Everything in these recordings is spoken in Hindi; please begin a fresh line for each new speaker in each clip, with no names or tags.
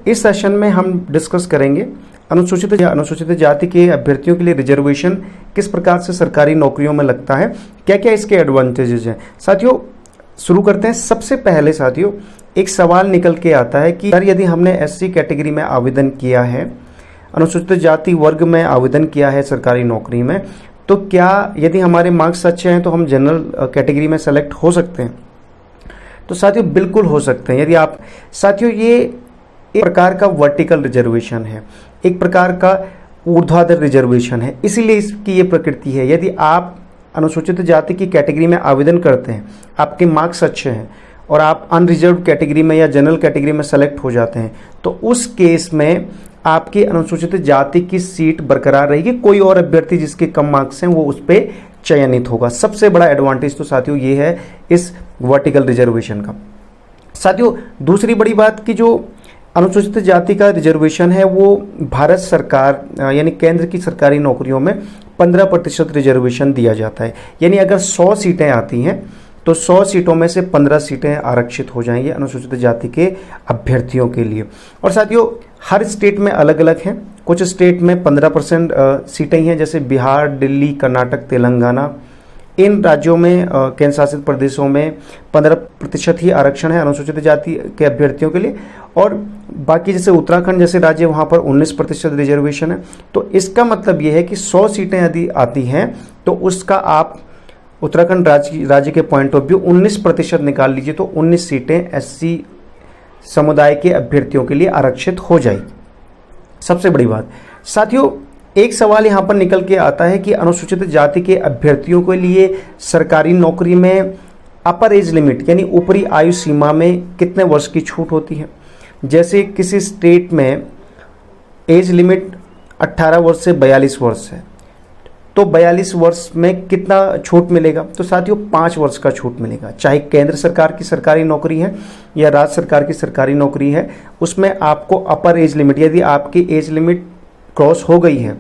इस सेशन में हम डिस्कस करेंगे अनुसूचित जाति के अभ्यर्थियों के लिए रिजर्वेशन किस प्रकार से सरकारी नौकरियों में लगता है, क्या क्या इसके एडवांटेजेस हैं। साथियों शुरू करते हैं। सबसे पहले साथियों एक सवाल निकल के आता है कि सर यदि हमने एससी कैटेगरी में आवेदन किया है, अनुसूचित जाति वर्ग में आवेदन किया है सरकारी नौकरी में, तो क्या यदि हमारे मार्क्स अच्छे हैं तो हम जनरल कैटेगरी में सेलेक्ट हो सकते हैं? तो साथियों बिल्कुल हो सकते हैं। यदि आप साथियों ये एक प्रकार का वर्टिकल रिजर्वेशन है, एक प्रकार का ऊर्ध्वाधर रिजर्वेशन है, इसीलिए इसकी ये प्रकृति है। यदि आप अनुसूचित जाति की कैटेगरी में आवेदन करते हैं, आपके मार्क्स अच्छे हैं और आप अनरिजर्व कैटेगरी में या जनरल कैटेगरी में सेलेक्ट हो जाते हैं, तो उस केस में आपकी अनुसूचित जाति की सीट बरकरार रहेगी। कोई और अभ्यर्थी जिसके कम मार्क्स हैं वो उस पर चयनित होगा। सबसे बड़ा एडवांटेज तो साथियों ये है इस वर्टिकल रिजर्वेशन का। साथियों दूसरी बड़ी बात कि जो अनुसूचित जाति का रिजर्वेशन है वो भारत सरकार यानी केंद्र की सरकारी नौकरियों में 15% रिजर्वेशन दिया जाता है। यानी अगर 100 सीटें आती हैं तो 100 सीटों में से 15 सीटें आरक्षित हो जाएंगी अनुसूचित जाति के अभ्यर्थियों के लिए। और साथियों हर स्टेट में अलग अलग हैं। कुछ स्टेट में 15% सीटें ही हैं, जैसे बिहार, दिल्ली, कर्नाटक, तेलंगाना। इन राज्यों में केंद्र शासित प्रदेशों में 15% ही आरक्षण है अनुसूचित जाति के अभ्यर्थियों के लिए। और बाकी जैसे उत्तराखंड जैसे राज्य वहाँ पर 19% रिजर्वेशन है। तो इसका मतलब ये है कि 100 सीटें यदि आती हैं तो उसका आप उत्तराखंड राज्य के पॉइंट ऑफ व्यू 19% निकाल लीजिए, तो 19 सीटें एससी समुदाय के अभ्यर्थियों के लिए आरक्षित हो जाएगी। सबसे बड़ी बात साथियों एक सवाल यहाँ पर निकल के आता है कि अनुसूचित जाति के अभ्यर्थियों के लिए सरकारी नौकरी में अपर एज लिमिट यानी ऊपरी आयु सीमा में कितने वर्ष की छूट होती है। जैसे किसी स्टेट में एज लिमिट 18 वर्ष से 42 वर्ष है, तो 42 वर्ष में कितना छूट मिलेगा? तो साथियों 5 वर्ष का छूट मिलेगा। चाहे केंद्र सरकार की सरकारी नौकरी है या राज्य सरकार की सरकारी नौकरी है, उसमें आपको अपर एज लिमिट, यदि आपकी एज लिमिट क्रॉस हो गई है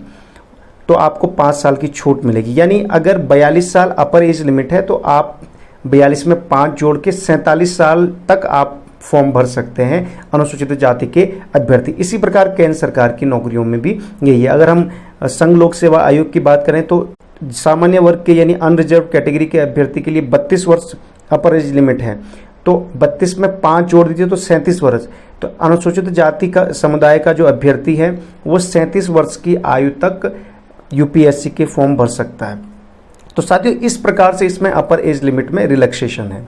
तो आपको 5 साल की छूट मिलेगी। यानी अगर 42 साल अपर एज लिमिट है तो आप 42 में 5 जोड़ के 47 साल तक आप फॉर्म भर सकते हैं अनुसूचित जाति के अभ्यर्थी। इसी प्रकार केंद्र सरकार की नौकरियों में भी यही है। अगर हम संघ लोक सेवा आयोग की बात करें तो सामान्य वर्ग के यानी अनरिजर्व कैटेगरी के अभ्यर्थी के लिए 32 वर्ष अपर एज लिमिट है, तो 32 में 5 जोड़ दीजिए तो 37 वर्ष। तो अनुसूचित जाति का समुदाय का जो अभ्यर्थी है वो 37 वर्ष की आयु तक यूपीएससी के फॉर्म भर सकता है। तो साथियों इस प्रकार से इसमें अपर एज लिमिट में रिलैक्सेशन है।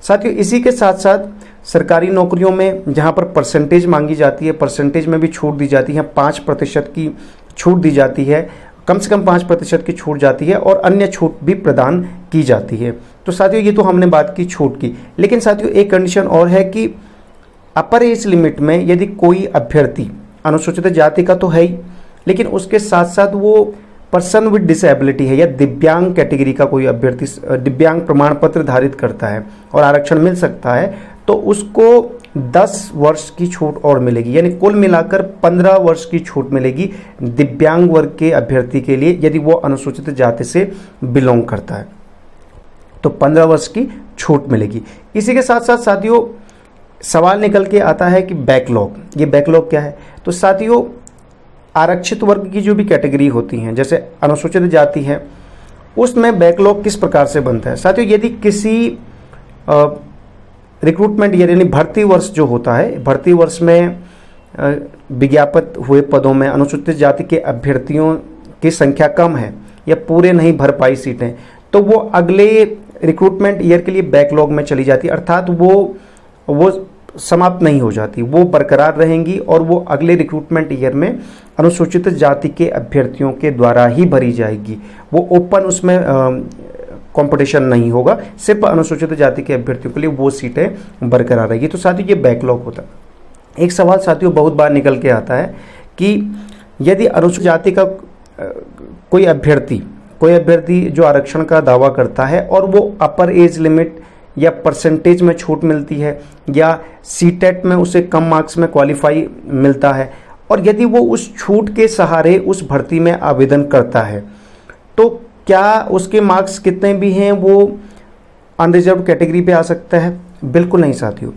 साथियों इसी के साथ साथ सरकारी नौकरियों में जहां पर परसेंटेज मांगी जाती है, परसेंटेज में भी छूट दी जाती है। 5% की छूट दी जाती है, कम से कम 5% की छूट जाती है और अन्य छूट भी प्रदान की जाती है। तो साथियों ये तो हमने बात की छूट की, लेकिन साथियों एक कंडीशन और है कि अपर एज लिमिट में यदि कोई अभ्यर्थी अनुसूचित जाति का तो है ही, लेकिन उसके साथ साथ वो पर्सन विद डिसेबिलिटी है या दिव्यांग कैटेगरी का कोई अभ्यर्थी दिव्यांग प्रमाण पत्र धारित करता है और आरक्षण मिल सकता है, तो उसको 10 वर्ष की छूट और मिलेगी। यानी कुल मिलाकर 15 वर्ष की छूट मिलेगी दिव्यांग वर्ग के अभ्यर्थी के लिए यदि वो अनुसूचित जाति से बिलोंग करता है, तो 15 वर्ष की छूट मिलेगी। इसी के साथ साथ साथियों सवाल निकल के आता है कि बैकलॉग, ये बैकलॉग क्या है? तो साथियों आरक्षित वर्ग की जो भी कैटेगरी होती हैं, जैसे अनुसूचित जाति है, उसमें बैकलॉग किस प्रकार से बनता है? साथियों यदि किसी रिक्रूटमेंट यानी भर्ती वर्ष जो होता है, भर्ती वर्ष में विज्ञापित हुए पदों में अनुसूचित जाति के अभ्यर्थियों की संख्या कम है या पूरे नहीं भर पाई सीटें, तो वो अगले रिक्रूटमेंट ईयर के लिए बैकलॉग में चली जाती है, अर्थात वो समाप्त नहीं हो जाती, वो बरकरार रहेंगी और वो अगले रिक्रूटमेंट ईयर में अनुसूचित जाति के अभ्यर्थियों के द्वारा ही भरी जाएगी। वो ओपन उसमें कंपटीशन नहीं होगा, सिर्फ अनुसूचित जाति के अभ्यर्थियों के लिए वो सीटें बरकरार रहेगी। तो साथियों ये बैकलॉग होता है। एक सवाल साथियों बहुत बार निकल के आता है कि यदि अनुसूचित जाति का कोई अभ्यर्थी जो आरक्षण का दावा करता है और वो अपर एज लिमिट या परसेंटेज में छूट मिलती है या सीटेट में उसे कम मार्क्स में क्वालिफाई मिलता है, और यदि वो उस छूट के सहारे उस भर्ती में आवेदन करता है, तो क्या उसके मार्क्स कितने भी हैं वो अनरिजर्व कैटेगरी पे आ सकता है? बिल्कुल नहीं साथियों।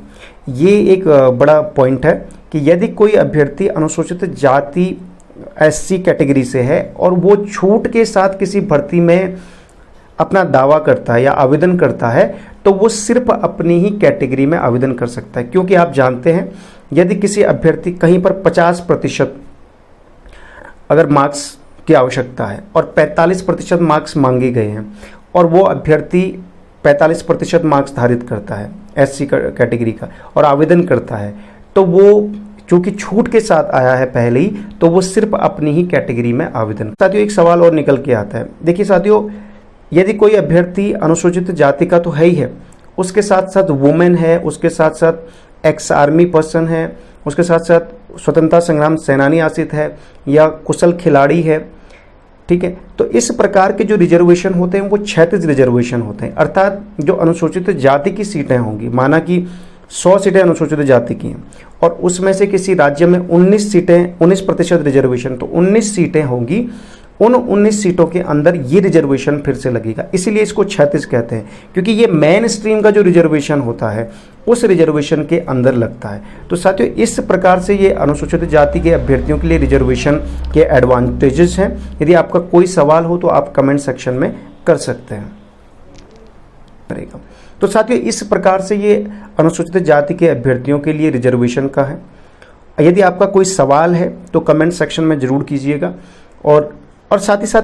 ये एक बड़ा पॉइंट है कि यदि कोई अभ्यर्थी अनुसूचित जाति एससी कैटेगरी से है और वो छूट के साथ किसी भर्ती में अपना दावा करता है या आवेदन करता है, तो वो सिर्फ अपनी ही कैटेगरी में आवेदन कर सकता है। क्योंकि आप जानते हैं, यदि किसी अभ्यर्थी कहीं पर 50% अगर मार्क्स की आवश्यकता है और 45% मार्क्स मांगे गए हैं और वो अभ्यर्थी 45% मार्क्स धारित करता है एससी कैटेगरी का और आवेदन करता है, तो वो चूंकि छूट के साथ आया है पहले ही, तो वो सिर्फ अपनी ही कैटेगरी में आवेदन। साथियों, एक सवाल और निकल के आता है। देखिए साथियों, यदि कोई अभ्यर्थी अनुसूचित जाति का तो है ही है, उसके साथ साथ वुमेन है, उसके साथ साथ एक्स आर्मी पर्सन है, उसके साथ साथ स्वतंत्रता संग्राम सेनानी आश्रित है या कुशल खिलाड़ी है, ठीक है, तो इस प्रकार के जो रिजर्वेशन होते हैं वो क्षैतिज रिजर्वेशन होते हैं। अर्थात जो अनुसूचित जाति की सीटें होंगी, माना कि 100 सीटें अनुसूचित जाति की हैं और उसमें से किसी राज्य में 19% रिजर्वेशन, तो 19 सीटें होंगी, उन 19 सीटों के अंदर ये रिजर्वेशन फिर से लगेगा। इसीलिए इसको क्षैतिज कहते हैं, क्योंकि ये मेन स्ट्रीम का जो रिजर्वेशन होता है उस रिजर्वेशन के अंदर लगता है। तो साथियों, इस प्रकार से ये अनुसूचित जाति के अभ्यर्थियों के लिए रिजर्वेशन के एडवांटेजेस हैं। यदि आपका कोई सवाल हो तो आप कमेंट सेक्शन में कर सकते हैं। तो साथियों, इस प्रकार से ये अनुसूचित जाति के अभ्यर्थियों के लिए रिजर्वेशन का है। यदि आपका कोई सवाल है तो कमेंट सेक्शन में जरूर कीजिएगा और साथ ही साथ